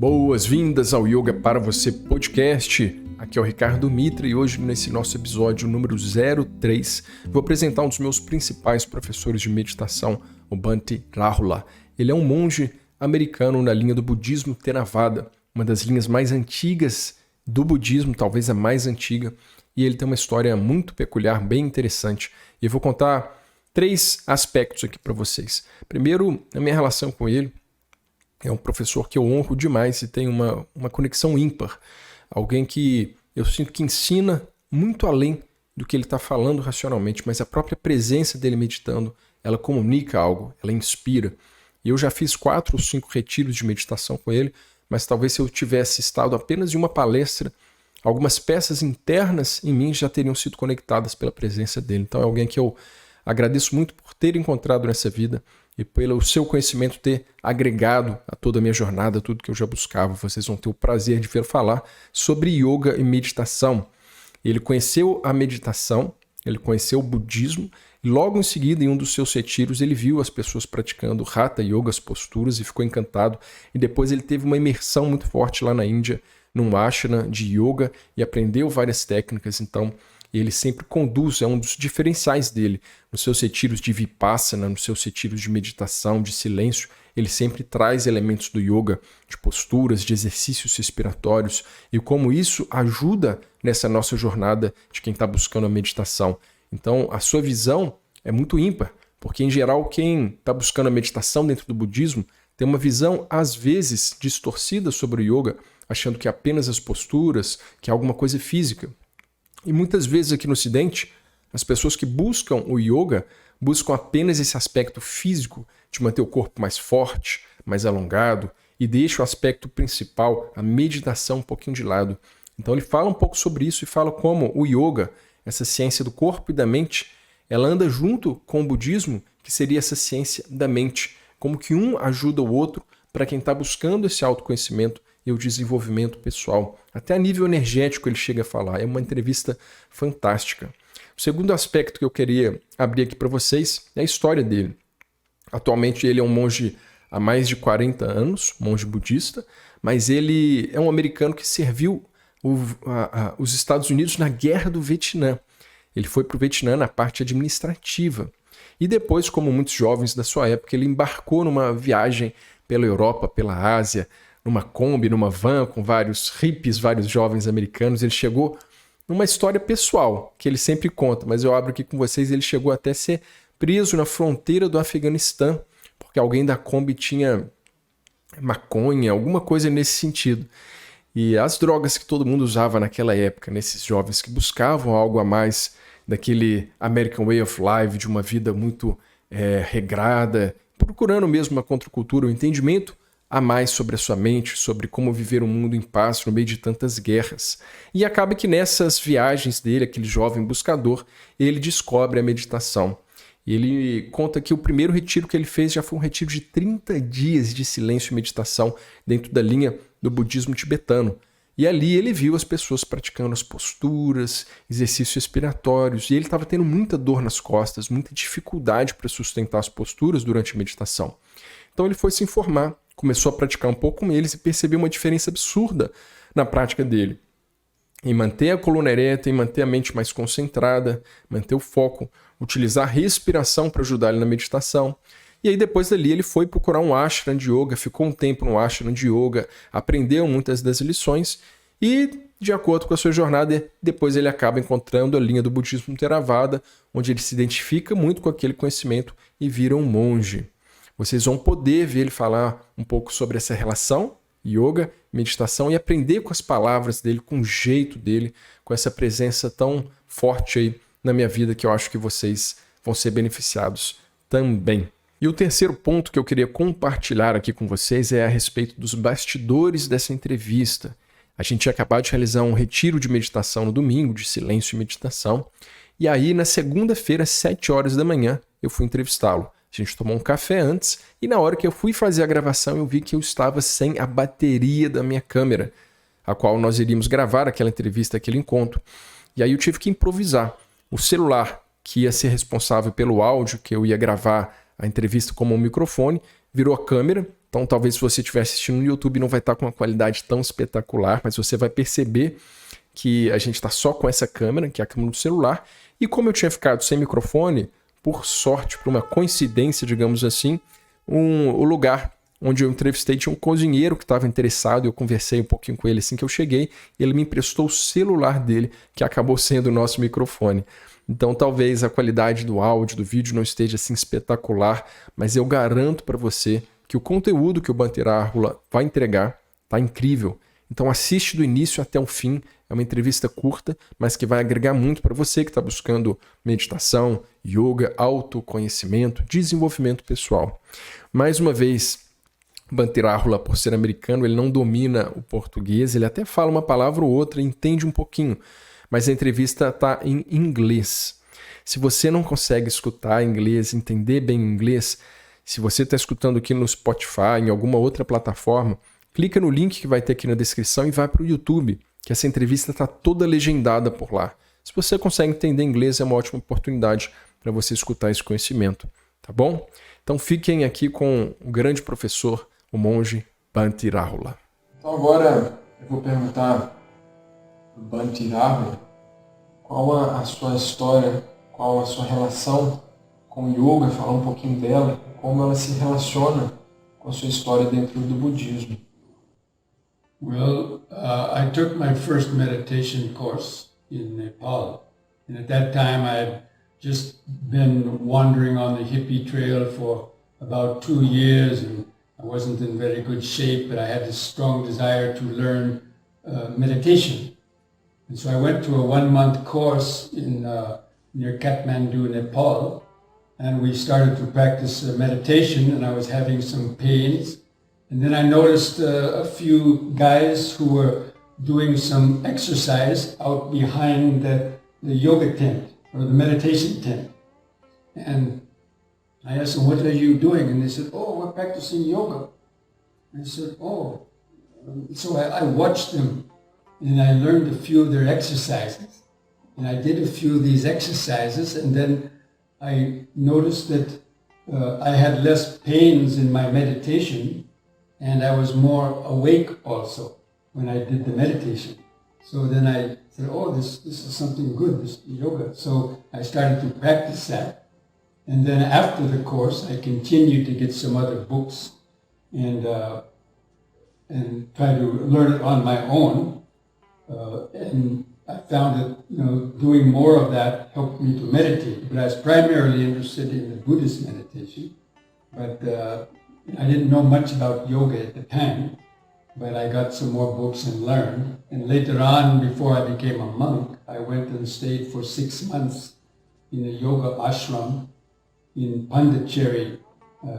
Boas-vindas ao Yoga para Você podcast. Aqui é o Ricardo Mitra e hoje nesse nosso episódio número 03 vou apresentar um dos meus principais professores de meditação, o Bhante Rahula. Ele é um monge americano na linha do budismo Theravada, uma das linhas mais antigas do budismo, talvez a mais antiga, e ele tem uma história muito peculiar, bem interessante. E eu vou contar 3 aspectos aqui para vocês. Primeiro, a minha relação com ele. É um professor que eu honro demais e tem uma conexão ímpar. Alguém que eu sinto que ensina muito além do que ele está falando racionalmente, mas a própria presença dele meditando, ela comunica algo, ela inspira. E eu já fiz 4 ou 5 retiros de meditação com ele, mas talvez se eu tivesse estado apenas em uma palestra, algumas peças internas em mim já teriam sido conectadas pela presença dele. Então é alguém que eu agradeço muito por ter encontrado nessa vida e pelo seu conhecimento ter agregado a toda a minha jornada, tudo que eu já buscava. Vocês vão ter o prazer de ver falar sobre yoga e meditação. Ele conheceu a meditação, ele conheceu o budismo e logo em seguida, em um dos seus retiros, ele viu as pessoas praticando Hatha Yoga, as posturas, e ficou encantado. E depois ele teve uma imersão muito forte lá na Índia, num ashrama de yoga, e aprendeu várias técnicas. Então, ele sempre conduz, é um dos diferenciais dele. Nos seus retiros de Vipassana, nos seus retiros de meditação, de silêncio, ele sempre traz elementos do yoga, de posturas, de exercícios respiratórios, e como isso ajuda nessa nossa jornada de quem está buscando a meditação. Então, a sua visão é muito ímpar, porque, em geral, quem está buscando a meditação dentro do budismo tem uma visão, às vezes, distorcida sobre o yoga, achando que é apenas as posturas, que é alguma coisa física. E muitas vezes aqui no Ocidente, as pessoas que buscam o yoga buscam apenas esse aspecto físico de manter o corpo mais forte, mais alongado, e deixa o aspecto principal, a meditação, um pouquinho de lado. Então ele fala um pouco sobre isso e fala como o yoga, essa ciência do corpo e da mente, ela anda junto com o budismo, que seria essa ciência da mente, como que um ajuda o outro para quem está buscando esse autoconhecimento e o desenvolvimento pessoal. Até a nível energético ele chega a falar. É uma entrevista fantástica. O segundo aspecto que eu queria abrir aqui para vocês é a história dele. Atualmente ele é um monge há mais de 40 anos, monge budista, mas ele é um americano que serviu os Estados Unidos na Guerra do Vietnã. Ele foi para o Vietnã na parte administrativa. E depois, como muitos jovens da sua época, ele embarcou numa viagem pela Europa, pela Ásia, numa Kombi, numa van, com vários hippies, vários jovens americanos. Ele chegou numa história pessoal, que ele sempre conta, mas eu abro aqui com vocês, ele chegou até a ser preso na fronteira do Afeganistão, porque alguém da Kombi tinha maconha, alguma coisa nesse sentido. E as drogas que todo mundo usava naquela época, nesses jovens que buscavam algo a mais daquele American Way of Life, de uma vida muito regrada, procurando mesmo uma contracultura, um entendimento a mais sobre a sua mente, sobre como viver um mundo em paz no meio de tantas guerras. E acaba que nessas viagens dele, aquele jovem buscador, ele descobre a meditação. Ele conta que o primeiro retiro que ele fez já foi um retiro de 30 dias de silêncio e meditação dentro da linha do budismo tibetano. E ali ele viu as pessoas praticando as posturas, exercícios respiratórios, e ele estava tendo muita dor nas costas, muita dificuldade para sustentar as posturas durante a meditação. Então ele foi se informar, começou a praticar um pouco com eles e percebeu uma diferença absurda na prática dele. Em manter a coluna ereta, em manter a mente mais concentrada, manter o foco, utilizar a respiração para ajudar ele na meditação. E aí depois dali ele foi procurar um ashrama de yoga, ficou um tempo no ashrama de yoga, aprendeu muitas das lições e, de acordo com a sua jornada, depois ele acaba encontrando a linha do budismo Theravada, onde ele se identifica muito com aquele conhecimento e vira um monge. Vocês vão poder ver ele falar um pouco sobre essa relação, yoga, meditação, e aprender com as palavras dele, com o jeito dele, com essa presença tão forte aí na minha vida, que eu acho que vocês vão ser beneficiados também. E o terceiro ponto que eu queria compartilhar aqui com vocês é a respeito dos bastidores dessa entrevista. A gente tinha acabado de realizar um retiro de meditação no domingo, de silêncio e meditação, e aí na segunda-feira, às 7 horas da manhã, eu fui entrevistá-lo. A gente tomou um café antes e na hora que eu fui fazer a gravação eu vi que eu estava sem a bateria da minha câmera, a qual nós iríamos gravar aquela entrevista, aquele encontro. E aí eu tive que improvisar. O celular, que ia ser responsável pelo áudio, que eu ia gravar a entrevista como um microfone, virou a câmera Então talvez se você estiver assistindo no YouTube não vai estar com uma qualidade tão espetacular, mas você vai perceber que a gente está só com essa câmera, que é a câmera do celular, e como eu tinha ficado sem microfone, por sorte, por uma coincidência, digamos assim, o lugar onde eu entrevistei tinha um cozinheiro que estava interessado, eu conversei um pouquinho com ele assim que eu cheguei, e ele me emprestou o celular dele, que acabou sendo o nosso microfone. Então talvez a qualidade do áudio, do vídeo não esteja assim espetacular, mas eu garanto para você que o conteúdo que o Bhante Rahula vai entregar está incrível. Então assiste do início até o fim, é uma entrevista curta, mas que vai agregar muito para você que está buscando meditação, yoga, autoconhecimento, desenvolvimento pessoal. Mais uma vez, Bhante Rahula, por ser americano, ele não domina o português, ele até fala uma palavra ou outra, entende um pouquinho, mas a entrevista está em inglês. Se você não consegue escutar inglês, entender bem inglês, se você está escutando aqui no Spotify, em alguma outra plataforma, clica no link que vai ter aqui na descrição e vai para o YouTube, que essa entrevista está toda legendada por lá. Se você consegue entender inglês, é uma ótima oportunidade para você escutar esse conhecimento, tá bom? Então fiquem aqui com o grande professor, o monge Bhante Rahula. Então agora eu vou perguntar para o Bhante Rahula qual a sua história, qual a sua relação com o yoga, falar um pouquinho dela, como ela se relaciona com a sua história dentro do budismo. Well, I took my first meditation course in Nepal, and at that time I had just been wandering on the hippie trail for about 2 years, and I wasn't in very good shape, but I had this strong desire to learn meditation. And so I went to a 1-month course in near Kathmandu, Nepal, and we started to practice meditation, and I was having some pains. And then I noticed a few guys who were doing some exercise out behind the yoga tent or the meditation tent. And I asked them, what are you doing? And they said, oh, we're practicing yoga. And I said, oh. So I watched them and I learned a few of their exercises. And I did a few of these exercises, and then I noticed that I had less pains in my meditation, and I was more awake also when I did the meditation. So then I said, oh, this is something good, this yoga. So I started to practice that. And then after the course, I continued to get some other books and try to learn it on my own. And I found that doing more of that helped me to meditate. But I was primarily interested in the Buddhist meditation. But I didn't know much about yoga at the time, but I got some more books and learned. And later on, before I became a monk, I went and stayed for 6 months in a yoga ashram in Pondicherry,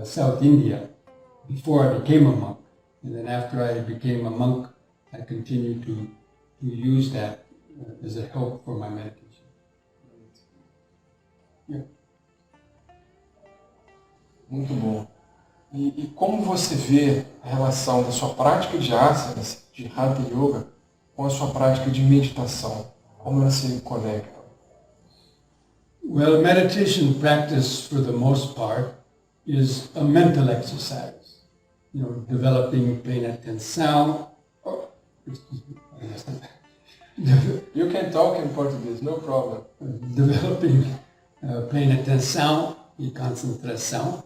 South India, before I became a monk. And then after I became a monk, I continued to use that as a help for my meditation. Yeah. Muito bom. E como você vê a relação da sua prática de asanas, de Hatha Yoga, com a sua prática de meditação? Como ela se conecta? Well, meditation practice, for the most part, is a mental exercise. Developing pleine attenção. Oh, excuse me. You can talk in Portuguese, no problem. Developing pleine attenção e concentração.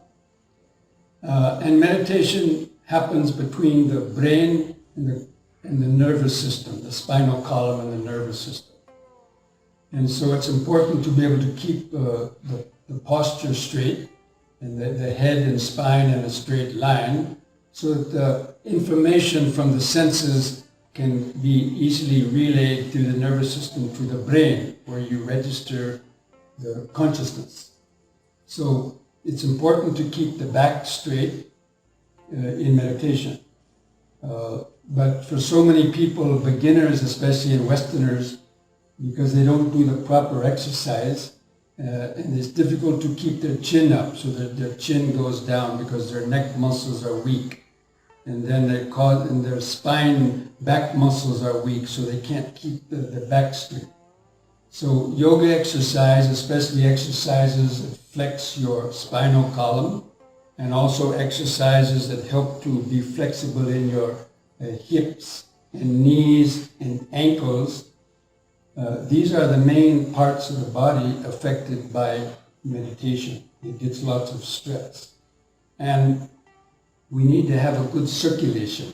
And meditation happens between the brain and the nervous system, the spinal column and the nervous system. And so it's important to be able to keep the posture straight and the head and spine in a straight line so that the information from the senses can be easily relayed through the nervous system to the brain, where you register the consciousness. So it's important to keep the back straight in meditation. But for so many people, beginners, especially in Westerners, because they don't do the proper exercise, and it's difficult to keep their chin up so that their chin goes down because their neck muscles are weak. And then and their spine, back muscles are weak, so they can't keep the back straight. So yoga exercise, especially exercises that flex your spinal column and also exercises that help to be flexible in your hips and knees and ankles. These are the main parts of the body affected by meditation. It gets lots of stress. And we need to have a good circulation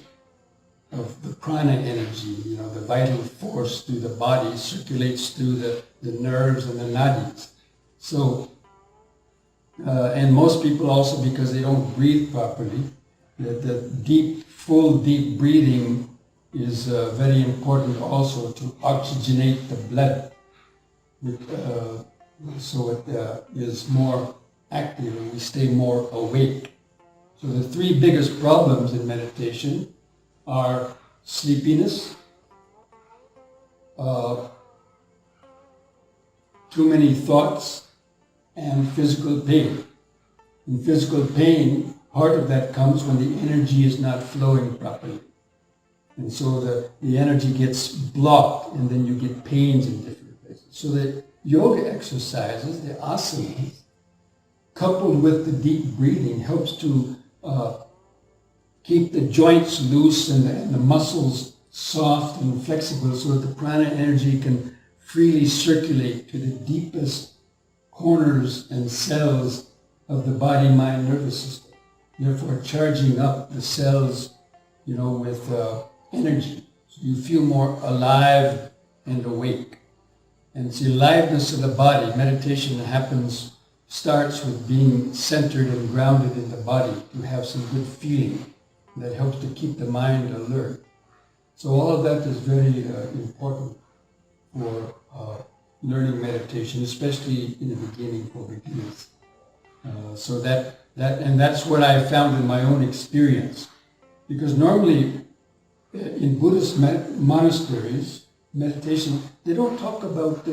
of the prana energy, the vital force through the body circulates through the nerves and the nadis. So, and most people also, because they don't breathe properly, the full deep breathing is very important also to oxygenate the blood, so it is more active and we stay more awake. So the three biggest problems in meditation are sleepiness, too many thoughts, and physical pain. In physical pain, part of that comes when the energy is not flowing properly. And so the energy gets blocked and then you get pains in different places. So the yoga exercises, the asanas, coupled with the deep breathing helps to keep the joints loose and the muscles soft and flexible so that the prana energy can freely circulate to the deepest corners and cells of the body, mind, nervous system. Therefore charging up the cells, with energy. So you feel more alive and awake. And it's the aliveness of the body. Meditation starts with being centered and grounded in the body to have some good feeling that helps to keep the mind alert. So all of that is very important for learning meditation, especially in the beginning for beginners. So that's what I found in my own experience. Because normally in Buddhist monasteries, meditation, they don't talk about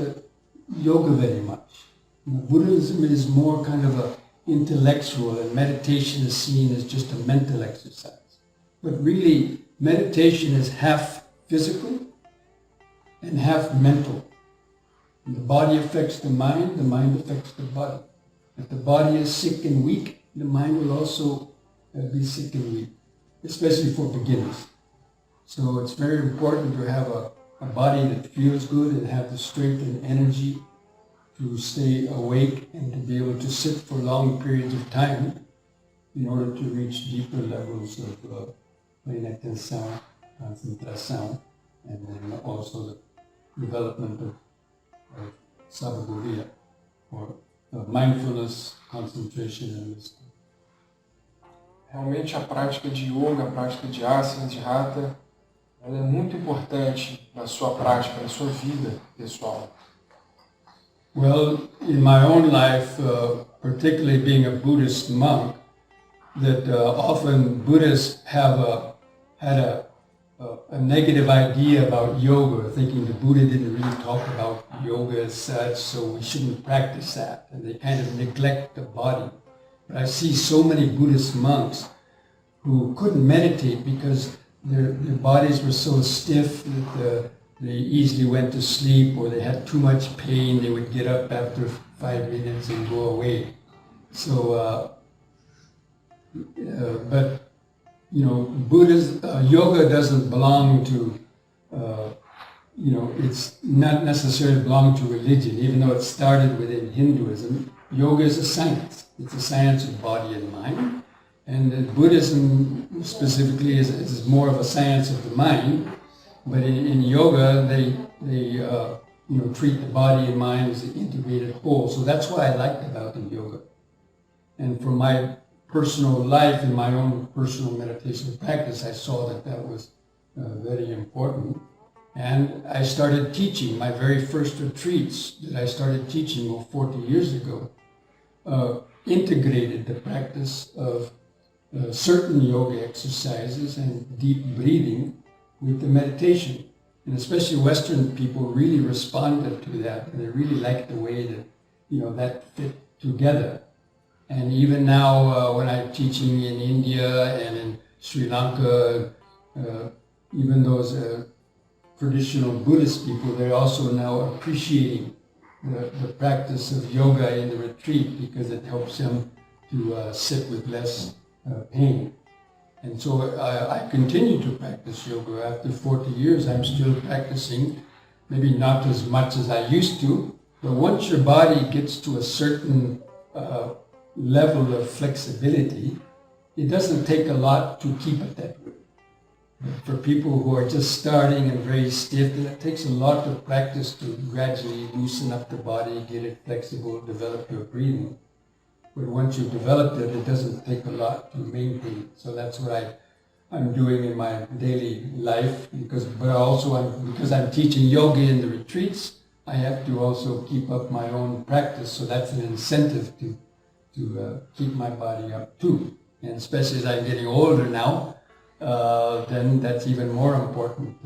yoga very much. Buddhism is more kind of a intellectual, and meditation is seen as just a mental exercise. But really, meditation is half physical and half mental. And the body affects the mind affects the body. If the body is sick and weak, the mind will also be sick and weak, especially for beginners. So it's very important to have a body that feels good and have the strength and energy to stay awake and to be able to sit for long periods of time in order to reach deeper levels of pleine attention, concentration, and then also the development of sabaduriya, or mindfulness, concentration, and wisdom. Realmente a prática de yoga, a prática de asanas, de hatha, ela é muito importante na sua prática, na sua vida pessoal. Well, in my own life, particularly being a Buddhist monk, that often Buddhists had a negative idea about yoga, thinking the Buddha didn't really talk about yoga as such, so we shouldn't practice that, and they kind of neglect the body. But I see so many Buddhist monks who couldn't meditate because their bodies were so stiff that they easily went to sleep, or they had too much pain. They would get up after 5 minutes and go away. So, but yoga doesn't belong to, it's not necessarily belong to religion, even though it started within Hinduism. Yoga is a science. It's a science of body and mind. And Buddhism specifically is more of a science of the mind. But in yoga, they treat the body and mind as an integrated whole. So that's what I liked about the yoga. And for my personal life and my own personal meditation practice, I saw that was very important. And I started teaching. My very first retreats that I started teaching 40 years ago integrated the practice of certain yoga exercises and deep breathing with the meditation. And especially Western people really responded to that, and they really liked the way that, that fit together. And even now, when I'm teaching in India and in Sri Lanka, even those traditional Buddhist people, they're also now appreciating the practice of yoga in the retreat, because it helps them to sit with less pain. And so I continue to practice yoga. After 40 years, I'm still practicing, maybe not as much as I used to, but once your body gets to a certain level of flexibility, it doesn't take a lot to keep it that way. For people who are just starting and very stiff, then it takes a lot of practice to gradually loosen up the body, get it flexible, develop your breathing. But once you've developed it, it doesn't take a lot to maintain. So that's what I'm doing in my daily life. Because I'm teaching yoga in the retreats, I have to also keep up my own practice. So that's an incentive to keep my body up too. And especially as I'm getting older now, then that's even more important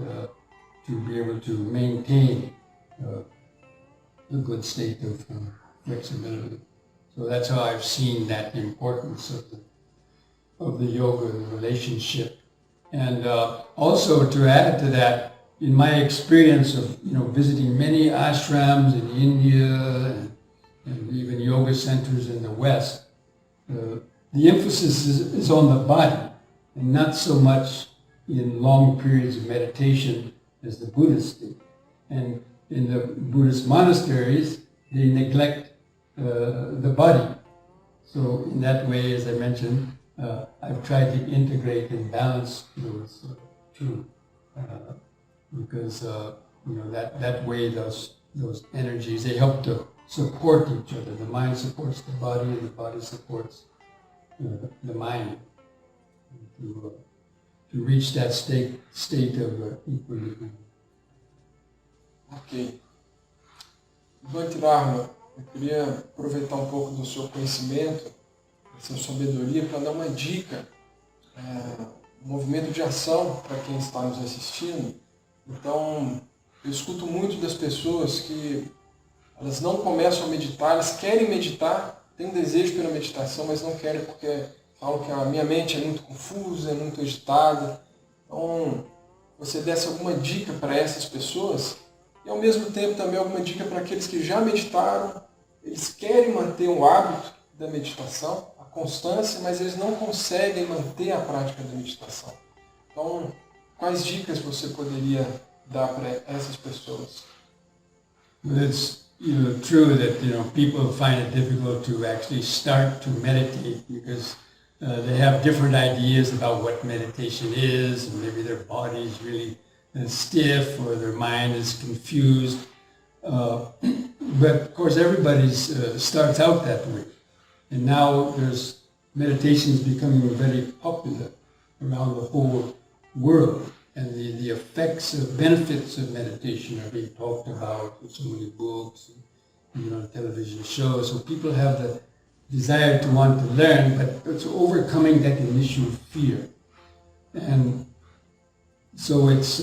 to be able to maintain a good state of flexibility. So that's how I've seen that importance of the yoga and the relationship. And also to add to that, in my experience of visiting many ashrams in India and even yoga centers in the West, the emphasis is on the body and not so much in long periods of meditation as the Buddhists do. And in the Buddhist monasteries, they neglect the body. So in that way, as I mentioned, I've tried to integrate and balance those two, because that way those energies, they help to support each other. The mind supports the body, and the body supports the mind to reach that state of equilibrium. Ok. Bhante Dharma, eu queria aproveitar um pouco do seu conhecimento, da sua sabedoria, para dar uma dica, um movimento de ação para quem está nos assistindo. Então, eu escuto muito das pessoas que elas não começam a meditar, elas querem meditar, têm um desejo pela meditação, mas não querem porque falam que a minha mente é muito confusa, é muito agitada. Então, você desse alguma dica para essas pessoas e, ao mesmo tempo, também alguma dica para aqueles que já meditaram, eles querem manter o hábito da meditação, a constância, mas eles não conseguem manter a prática da meditação. Então, quais dicas você poderia dar para essas pessoas? It's true that people find it difficult to actually start to meditate because they have different ideas about what meditation is, and maybe their body is really stiff or their mind is confused. But of course, everybody starts out that way, and now there's meditations becoming very popular around the whole world, and the effects of benefits of meditation are being talked about in so many books and television shows. So people have the desire to want to learn, but it's overcoming that initial fear. And so it's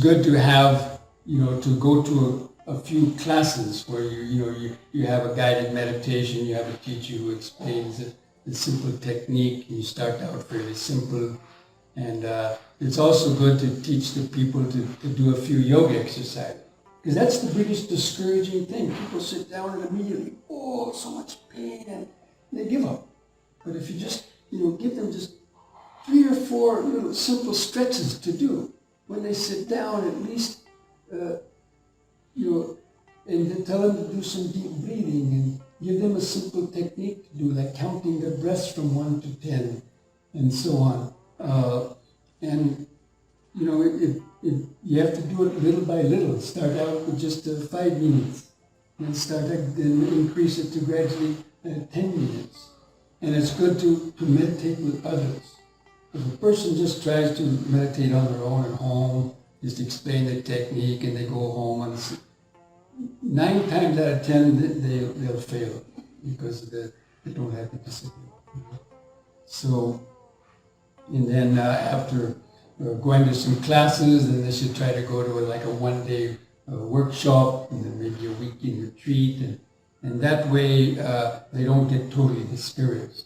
good to have to go to a few classes where you have a guided meditation, you have a teacher who explains the simple technique, and you start out fairly simple. And it's also good to teach the people to do a few yoga exercises. Because that's the biggest discouraging thing. People sit down and immediately, so much pain, and they give up. But if you just, give them just 3 or 4 little simple stretches to do, when they sit down, at least, and then tell them to do some deep breathing and give them a simple technique to do, like counting their breaths from 1 to 10, and so on. You have to do it little by little. Start out with just 5 minutes, then increase it to gradually 10 minutes. And it's good to meditate with others. If a person just tries to meditate on their own at home, just explain the technique, and they go home, and 9 times out of 10 they'll fail because they don't have the discipline. So, and then after going to some classes, and they should try to go to a one-day workshop, and then maybe a weekend retreat, and that way they don't get totally discouraged.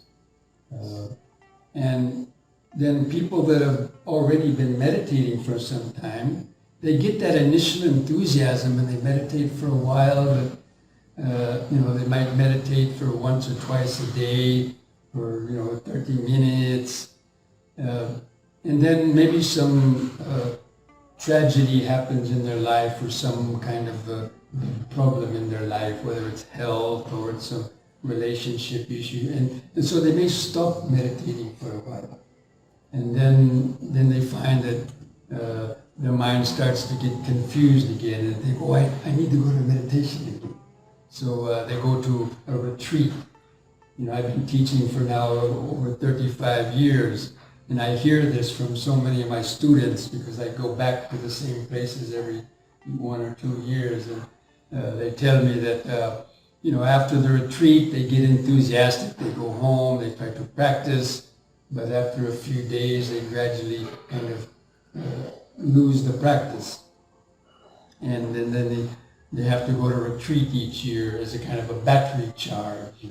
And then people that have already been meditating for some time, they get that initial enthusiasm and they meditate for a while, but They might meditate for once or twice a day for 30 minutes, and then maybe some tragedy happens in their life or some kind of problem in their life, whether it's health or it's some relationship issue, and so they may stop meditating for a while, and then they find that their mind starts to get confused again, and they go, I need to go to meditation again. So they go to a retreat. I've been teaching for now over 35 years, and I hear this from so many of my students because I go back to the same places every 1 or 2 years, and they tell me that after the retreat they get enthusiastic, they go home, they try to practice, but after a few days they gradually kind of lose the practice, and then they have to go to retreat each year as a kind of a battery charge.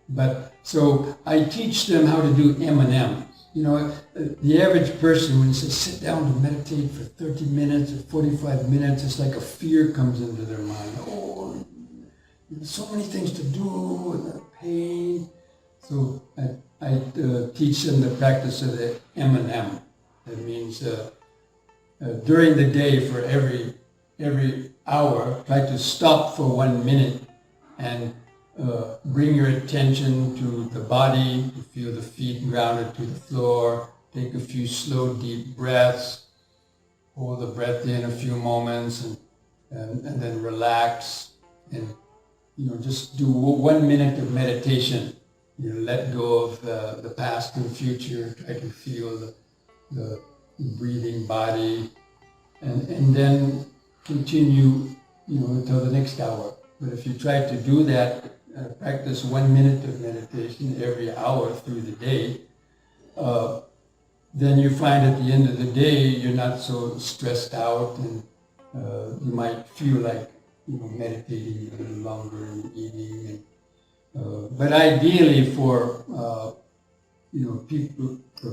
But so I teach them how to do M&Ms. The average person, when you say sit down to meditate for 30 minutes or 45 minutes, it's like a fear comes into their mind. Oh, so many things to do and the pain. So I teach them the practice of the M&M. That means during the day, for every hour, try to stop for 1 minute and bring your attention to the body, to feel the feet grounded to the floor. Take a few slow, deep breaths. Hold the breath in a few moments and then relax. And just do 1 minute of meditation. Let go of the past and future. Try to feel the breathing body, and then continue until the next hour. But if you try to do that, practice 1 minute of meditation every hour through the day, then you find at the end of the day you're not so stressed out, and you might feel like meditating a little longer in the evening. But ideally for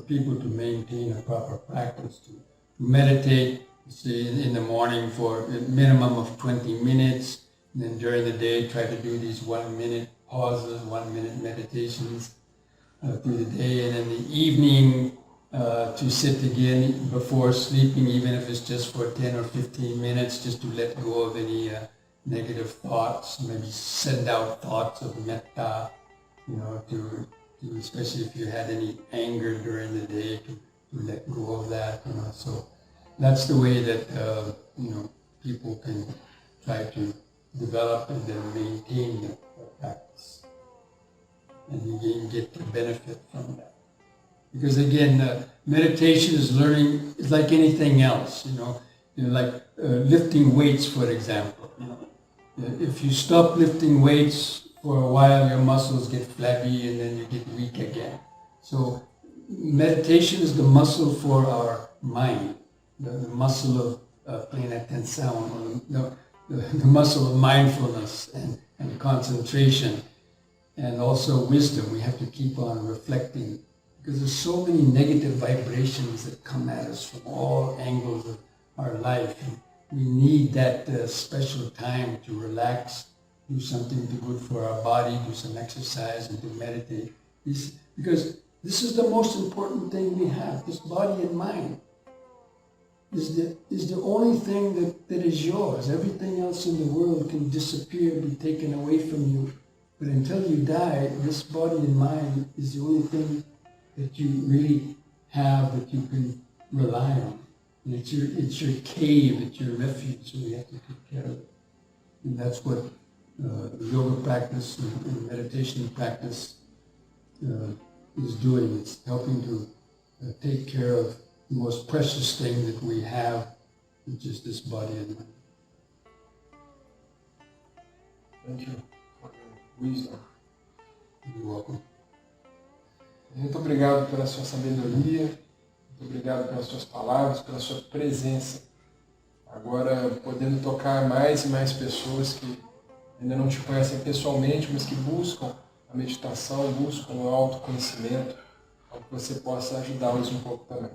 people to maintain a proper practice, to meditate, say in the morning for a minimum of 20 minutes, and then during the day try to do these 1 minute pauses, 1 minute meditations through the day, and in the evening to sit again before sleeping, even if it's just for 10 or 15 minutes, just to let go of any negative thoughts, maybe send out thoughts of metta, to especially if you had any anger during the day, to let go of that, So that's the way that people can try to develop and then maintain the practice, and you get the benefit from that. Because again, meditation is learning. It's like anything else, like lifting weights, for example. If you stop lifting weights for a while, your muscles get flabby and then you get weak again. So meditation is the muscle for our mind, the muscle of paying attention, the muscle of mindfulness and concentration, and also wisdom. We have to keep on reflecting, because there's so many negative vibrations that come at us from all angles of our life. And we need that special time to relax, do something good for our body, do some exercise, and to meditate. Because this is the most important thing we have. This body and mind is the only thing that is yours. Everything else in the world can disappear, be taken away from you. But until you die, this body and mind is the only thing that you really have, that you can rely on. And it's your cave, it's your refuge, so you have to take care of it. And that's what yoga practice and meditation practice is doing. It's helping to take care of the most precious thing that we have, which is this body and mind. Thank you for your wisdom. You're welcome. Muito obrigado pela sua sabedoria, muito obrigado pelas suas palavras, pela sua presença. Agora, podendo tocar mais e mais pessoas que ainda não te conhecem pessoalmente, mas que buscam a meditação, buscam o autoconhecimento, para que você possa ajudá-los um pouco também.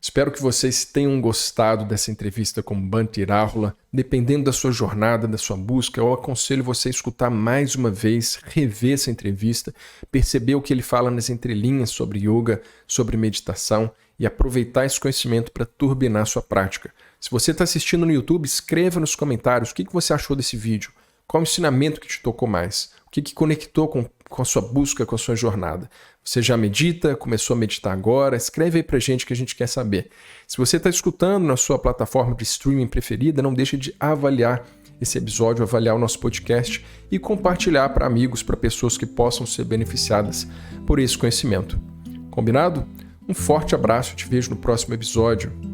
Espero que vocês tenham gostado dessa entrevista com Bhante Rahula. Dependendo da sua jornada, da sua busca, eu aconselho você a escutar mais uma vez, rever essa entrevista, perceber o que ele fala nas entrelinhas sobre yoga, sobre meditação e aproveitar esse conhecimento para turbinar a sua prática. Se você está assistindo no YouTube, escreva nos comentários o que você achou desse vídeo, qual o ensinamento que te tocou mais, o que conectou com a sua busca, com a sua jornada. Você já medita? Começou a meditar agora? Escreve aí pra gente que a gente quer saber. Se você está escutando na sua plataforma de streaming preferida, não deixe de avaliar esse episódio, avaliar o nosso podcast e compartilhar para amigos, para pessoas que possam ser beneficiadas por esse conhecimento. Combinado? Um forte abraço, te vejo no próximo episódio.